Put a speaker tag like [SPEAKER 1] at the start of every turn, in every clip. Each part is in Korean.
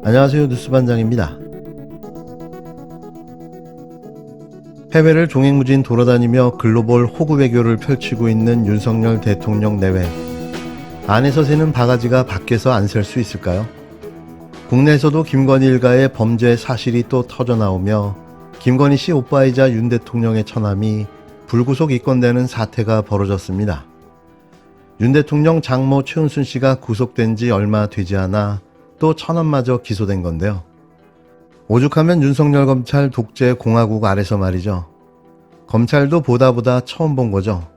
[SPEAKER 1] 안녕하세요. 뉴스반장입니다. 해외를 종횡무진 돌아다니며 글로벌 호구 외교를 펼치고 있는 윤석열 대통령 내외. 안에서 새는 바가지가 밖에서 안 셀 수 있을까요? 국내에서도 김건희 일가의 범죄 사실이 또 터져나오며 김건희 씨 오빠이자 윤 대통령의 처남이 불구속 입건되는 사태가 벌어졌습니다. 윤 대통령 장모 최은순 씨가 구속된 지 얼마 되지 않아 또 처남마저 기소된 건데요. 오죽하면 윤석열 검찰 독재 공화국 아래서 말이죠. 검찰도 보다 처음 본 거죠.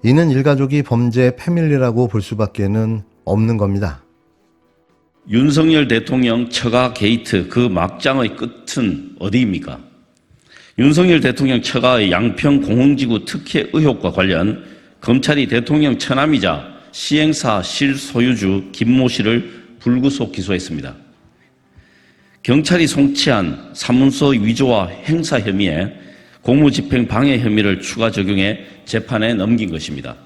[SPEAKER 1] 이는 일가족이 범죄 패밀리라고 볼 수밖에는 없는 겁니다.
[SPEAKER 2] 윤석열 대통령 처가 게이트 그 막장의 끝은 어디입니까? 윤석열 대통령 처가의 양평 공흥지구 특혜 의혹과 관련 검찰이 대통령 처남이자 시행사 실소유주 김모 씨를 불구속 기소했습니다. 경찰이 송치한 사문서 위조와 행사 혐의에 공무집행 방해 혐의를 추가 적용해 재판에 넘긴 것입니다.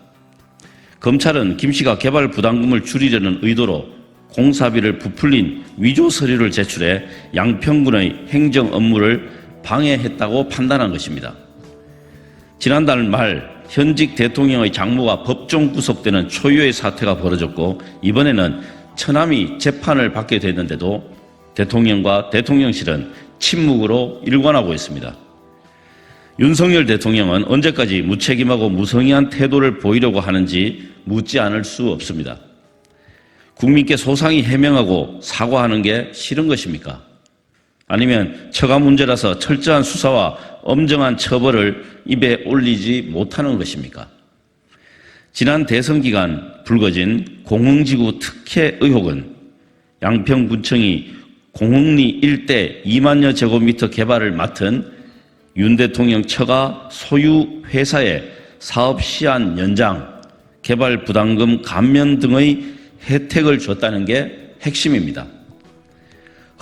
[SPEAKER 2] 검찰은 김 씨가 개발 부담금을 줄이려는 의도로 공사비를 부풀린 위조 서류를 제출해 양평군의 행정 업무를 방해했다고 판단한 것입니다. 지난달 말 현직 대통령의 장모가 법정 구속되는 초유의 사태가 벌어졌고 이번에는 처남이 재판을 받게 됐는데도 대통령과 대통령실은 침묵으로 일관하고 있습니다. 윤석열 대통령은 언제까지 무책임하고 무성의한 태도를 보이려고 하는지 묻지 않을 수 없습니다. 국민께 소상히 해명하고 사과하는 게 싫은 것입니까? 아니면 처가 문제라서 철저한 수사와 엄정한 처벌을 입에 올리지 못하는 것입니까? 지난 대선 기간 불거진 공흥지구 특혜 의혹은 양평군청이 공흥리 일대 2만여 제곱미터 개발을 맡은 윤 대통령 처가 소유 회사의 사업 시한 연장, 개발 부담금 감면 등의 혜택을 줬다는 게 핵심입니다.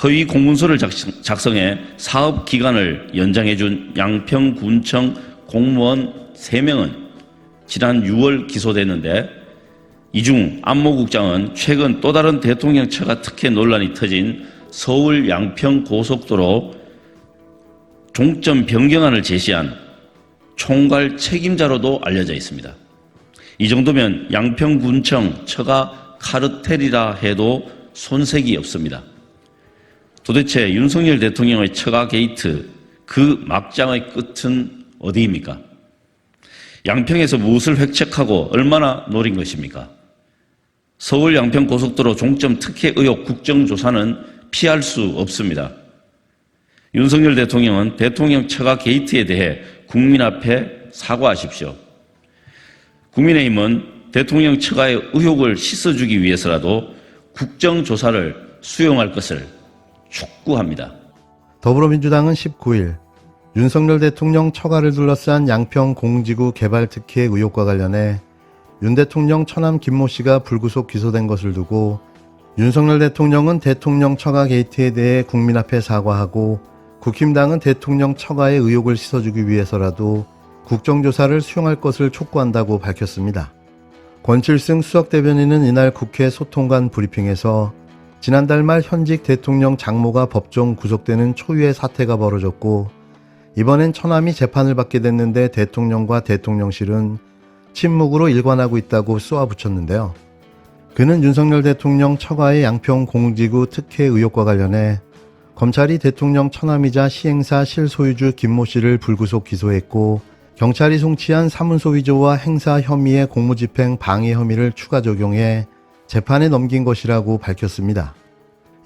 [SPEAKER 2] 허위 공문서를 작성해 사업 기간을 연장해준 양평군청 공무원 3명은 지난 6월 기소됐는데 이 중 안모 국장은 최근 또 다른 대통령 처가 특혜 논란이 터진 서울 양평 고속도로 종점 변경안을 제시한 총괄 책임자로도 알려져 있습니다. 이 정도면 양평군청 처가 카르텔이라 해도 손색이 없습니다. 도대체 윤석열 대통령의 처가 게이트 그 막장의 끝은 어디입니까? 양평에서 무엇을 획책하고 얼마나 노린 것입니까? 서울 양평 고속도로 종점 특혜 의혹 국정조사는 피할 수 없습니다. 윤석열 대통령은 대통령 처가 게이트에 대해 국민 앞에 사과하십시오. 국민의힘은 대통령 처가의 의혹을 씻어주기 위해서라도 국정조사를 수용할 것을 촉구합니다.
[SPEAKER 1] 더불어민주당은 19일 윤석열 대통령 처가를 둘러싼 양평 공지구 개발 특혜 의혹과 관련해 윤 대통령 처남 김모 씨가 불구속 기소된 것을 두고 윤석열 대통령은 대통령 처가 게이트에 대해 국민 앞에 사과하고 국힘당은 대통령 처가의 의혹을 씻어주기 위해서라도 국정조사를 수용할 것을 촉구한다고 밝혔습니다. 권칠승 수석대변인은 이날 국회 소통관 브리핑에서 지난달 말 현직 대통령 장모가 법정 구속되는 초유의 사태가 벌어졌고 이번엔 처남이 재판을 받게 됐는데 대통령과 대통령실은 침묵으로 일관하고 있다고 쏘아붙였는데요. 그는 윤석열 대통령 처가의 양평 공지구 특혜 의혹과 관련해 검찰이 대통령 처남이자 시행사 실소유주 김모 씨를 불구속 기소했고 경찰이 송치한 사문서 위조와 행사 혐의의 공무집행 방해 혐의를 추가 적용해 재판에 넘긴 것이라고 밝혔습니다.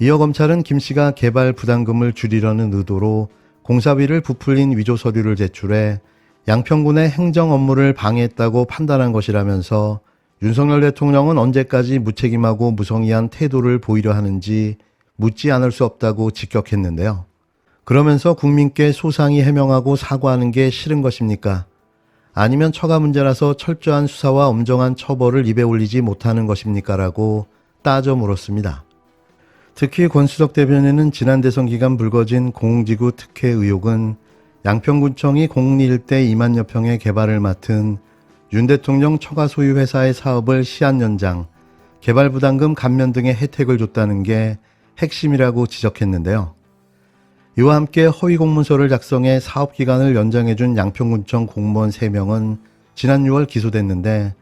[SPEAKER 1] 이어 검찰은 김 씨가 개발 부담금을 줄이려는 의도로 공사비를 부풀린 위조 서류를 제출해 양평군의 행정 업무를 방해했다고 판단한 것이라면서 윤석열 대통령은 언제까지 무책임하고 무성의한 태도를 보이려 하는지 묻지 않을 수 없다고 직격했는데요. 그러면서 국민께 소상히 해명하고 사과하는 게 싫은 것입니까? 아니면 처가 문제라서 철저한 수사와 엄정한 처벌을 입에 올리지 못하는 것입니까? 라고 따져 물었습니다. 특히 권수석 대변인은 지난 대선 기간 불거진 공흥지구 특혜 의혹은 양평군청이 공리 일대 2만여 평의 개발을 맡은 윤 대통령 처가 소유 회사의 사업을 시한 연장, 개발 부담금 감면 등의 혜택을 줬다는 게 핵심이라고 지적했는데요. 이와 함께 허위 공문서를 작성해 사업기간을 연장해준 양평군청 공무원 3명은 지난 6월 기소됐는데,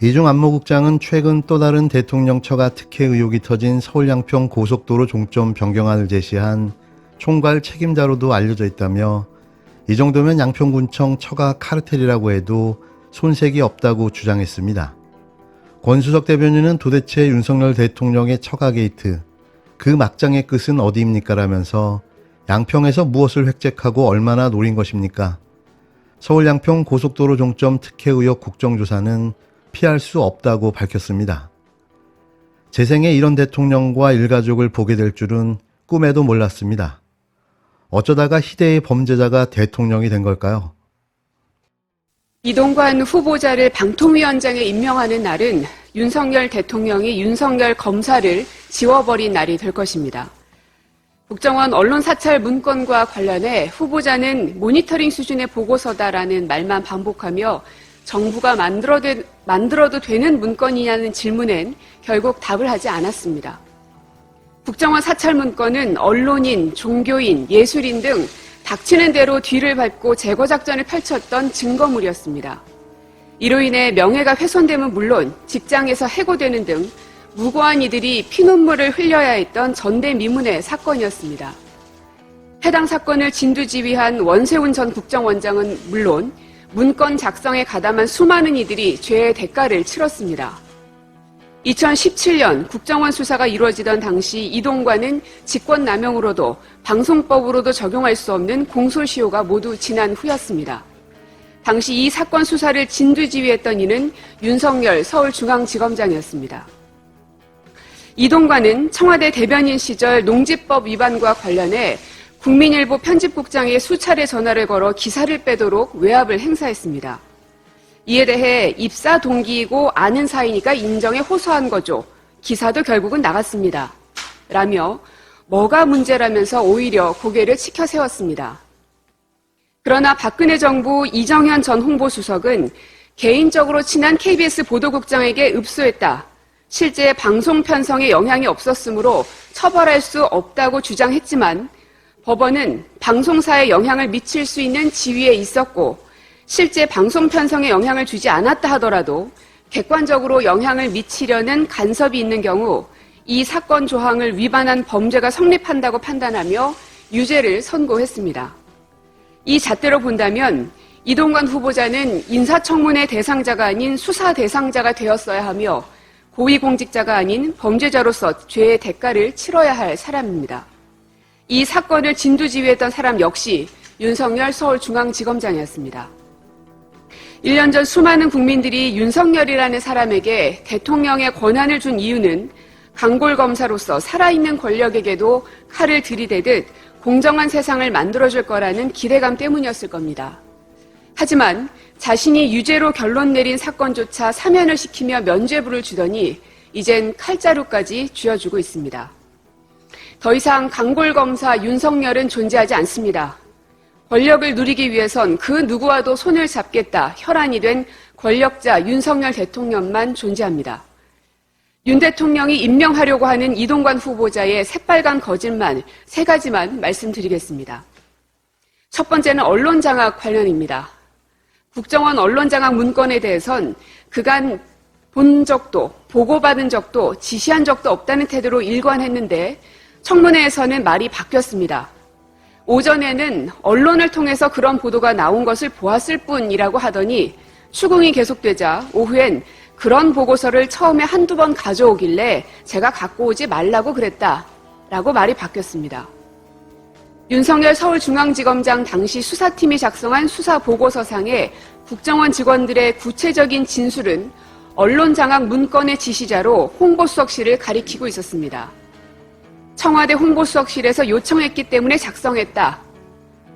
[SPEAKER 1] 이중 안모국장은 최근 또 다른 대통령 처가 특혜 의혹이 터진 서울 양평 고속도로 종점 변경안을 제시한 총괄 책임자로도 알려져 있다며, 이 정도면 양평군청 처가 카르텔이라고 해도 손색이 없다고 주장했습니다. 권수석 대변인은 도대체 윤석열 대통령의 처가 게이트, 그 막장의 끝은 어디입니까? 라면서 양평에서 무엇을 획책하고 얼마나 노린 것입니까? 서울 양평 고속도로 종점 특혜 의혹 국정조사는 피할 수 없다고 밝혔습니다. 제 생에 이런 대통령과 일가족을 보게 될 줄은 꿈에도 몰랐습니다. 어쩌다가 희대의 범죄자가 대통령이 된 걸까요?
[SPEAKER 3] 이동관 후보자를 방통위원장에 임명하는 날은 윤석열 대통령이 윤석열 검사를 지워버린 날이 될 것입니다. 국정원 언론사찰 문건과 관련해 후보자는 모니터링 수준의 보고서다라는 말만 반복하며 정부가 만들어도 되는 문건이냐는 질문엔 결국 답을 하지 않았습니다. 국정원 사찰 문건은 언론인, 종교인, 예술인 등 닥치는 대로 뒤를 밟고 제거 작전을 펼쳤던 증거물이었습니다. 이로 인해 명예가 훼손됨은 물론 직장에서 해고되는 등 무고한 이들이 피눈물을 흘려야 했던 전대미문의 사건이었습니다. 해당 사건을 진두지휘한 원세훈 전 국정원장은 물론 문건 작성에 가담한 수많은 이들이 죄의 대가를 치렀습니다. 2017년 국정원 수사가 이루어지던 당시 이동관은 직권남용으로도 방송법으로도 적용할 수 없는 공소시효가 모두 지난 후였습니다. 당시 이 사건 수사를 진두지휘했던 이는 윤석열 서울중앙지검장이었습니다. 이동관은 청와대 대변인 시절 농지법 위반과 관련해 국민일보 편집국장에 수차례 전화를 걸어 기사를 빼도록 외압을 행사했습니다. 이에 대해 입사 동기이고 아는 사이니까 인정에 호소한 거죠. 기사도 결국은 나갔습니다. 라며 뭐가 문제라면서 오히려 고개를 치켜 세웠습니다. 그러나 박근혜 정부 이정현 전 홍보수석은 개인적으로 친한 KBS 보도국장에게 읍소했다. 실제 방송 편성에 영향이 없었으므로 처벌할 수 없다고 주장했지만 법원은 방송사에 영향을 미칠 수 있는 지위에 있었고 실제 방송 편성에 영향을 주지 않았다 하더라도 객관적으로 영향을 미치려는 간섭이 있는 경우 이 사건 조항을 위반한 범죄가 성립한다고 판단하며 유죄를 선고했습니다. 이 잣대로 본다면 이동관 후보자는 인사청문회 대상자가 아닌 수사 대상자가 되었어야 하며 고위공직자가 아닌 범죄자로서 죄의 대가를 치러야 할 사람입니다. 이 사건을 진두지휘했던 사람 역시 윤석열 서울중앙지검장이었습니다. 1년 전 수많은 국민들이 윤석열이라는 사람에게 대통령의 권한을 준 이유는 강골검사로서 살아있는 권력에게도 칼을 들이대듯 공정한 세상을 만들어줄 거라는 기대감 때문이었을 겁니다. 하지만 자신이 유죄로 결론 내린 사건조차 사면을 시키며 면죄부를 주더니 이젠 칼자루까지 쥐어주고 있습니다. 더 이상 강골검사 윤석열은 존재하지 않습니다. 권력을 누리기 위해선 그 누구와도 손을 잡겠다 혈안이 된 권력자 윤석열 대통령만 존재합니다. 윤 대통령이 임명하려고 하는 이동관 후보자의 새빨간 거짓말 3가지만 말씀드리겠습니다. 첫 번째는 언론장악 관련입니다. 국정원 언론장악 문건에 대해선 그간 본 적도 보고받은 적도 지시한 적도 없다는 태도로 일관했는데 청문회에서는 말이 바뀌었습니다. 오전에는 언론을 통해서 그런 보도가 나온 것을 보았을 뿐이라고 하더니 추궁이 계속되자 오후엔 그런 보고서를 처음에 한두 번 가져오길래 제가 갖고 오지 말라고 그랬다라고 말이 바뀌었습니다. 윤석열 서울중앙지검장 당시 수사팀이 작성한 수사보고서상의 국정원 직원들의 구체적인 진술은 언론장악 문건의 지시자로 홍보수석실을 가리키고 있었습니다. 청와대 홍보수석실에서 요청했기 때문에 작성했다.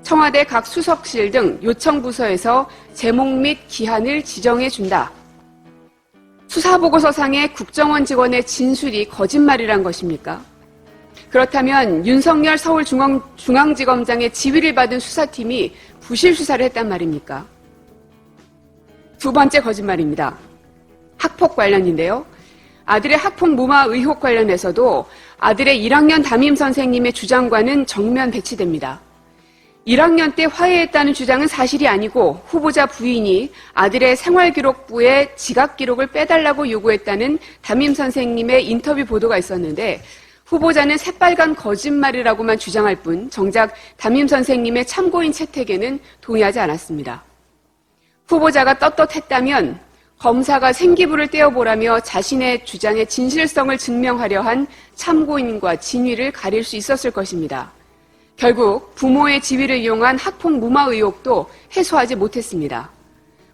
[SPEAKER 3] 청와대 각 수석실 등 요청부서에서 제목 및 기한을 지정해준다. 수사보고서상의 국정원 직원의 진술이 거짓말이란 것입니까? 그렇다면 윤석열 서울중앙지검장의 지휘를 받은 수사팀이 부실 수사를 했단 말입니까? 두 번째 거짓말입니다. 학폭 관련인데요. 아들의 학폭 무마 의혹 관련해서도 아들의 1학년 담임 선생님의 주장과는 정면 배치됩니다. 1학년 때 화해했다는 주장은 사실이 아니고 후보자 부인이 아들의 생활기록부에 지각기록을 빼달라고 요구했다는 담임 선생님의 인터뷰 보도가 있었는데 후보자는 새빨간 거짓말이라고만 주장할 뿐 정작 담임 선생님의 참고인 채택에는 동의하지 않았습니다. 후보자가 떳떳했다면 검사가 생기부를 떼어보라며 자신의 주장의 진실성을 증명하려 한 참고인과 진위를 가릴 수 있었을 것입니다. 결국 부모의 지위를 이용한 학폭 무마 의혹도 해소하지 못했습니다.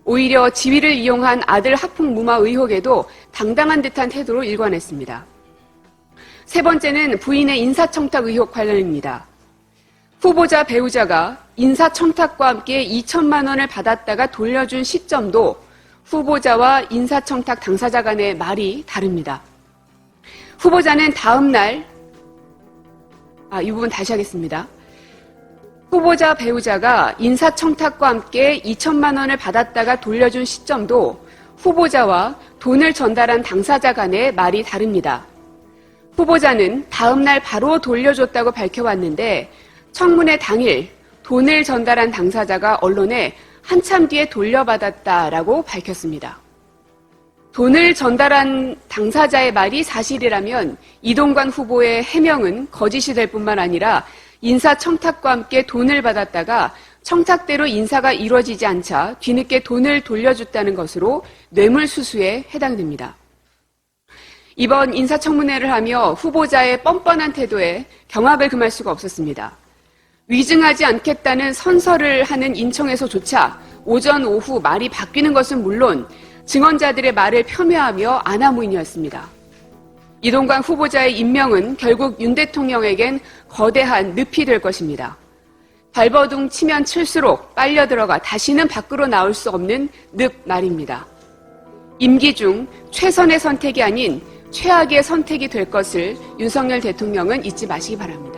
[SPEAKER 3] 오히려 지위를 이용한 아들 학폭 무마 의혹에도 당당한 듯한 태도로 일관했습니다. 세 번째는 부인의 인사청탁 의혹 관련입니다. 후보자 배우자가 인사청탁과 함께 2천만 원을 받았다가 돌려준 시점도 후보자와 인사청탁 당사자 간의 말이 다릅니다. 후보자는 다음 날, 이 부분 다시 하겠습니다. 후보자 배우자가 인사청탁과 함께 2천만 원을 받았다가 돌려준 시점도 후보자와 돈을 전달한 당사자 간의 말이 다릅니다. 후보자는 다음 날 바로 돌려줬다고 밝혀왔는데 청문회 당일 돈을 전달한 당사자가 언론에 한참 뒤에 돌려받았다라고 밝혔습니다. 돈을 전달한 당사자의 말이 사실이라면 이동관 후보의 해명은 거짓이 될 뿐만 아니라 인사청탁과 함께 돈을 받았다가 청탁대로 인사가 이루어지지 않자 뒤늦게 돈을 돌려줬다는 것으로 뇌물수수에 해당됩니다. 이번 인사청문회를 하며 후보자의 뻔뻔한 태도에 경악을 금할 수가 없었습니다. 위증하지 않겠다는 선서를 하는 인청에서조차 오전 오후 말이 바뀌는 것은 물론 증언자들의 말을 폄훼하며 아나무인이었습니다. 이동관 후보자의 임명은 결국 윤 대통령에겐 거대한 늪이 될 것입니다. 발버둥 치면 칠수록 빨려 들어가 다시는 밖으로 나올 수 없는 늪 말입니다. 임기 중 최선의 선택이 아닌 최악의 선택이 될 것을 윤석열 대통령은 잊지 마시기 바랍니다.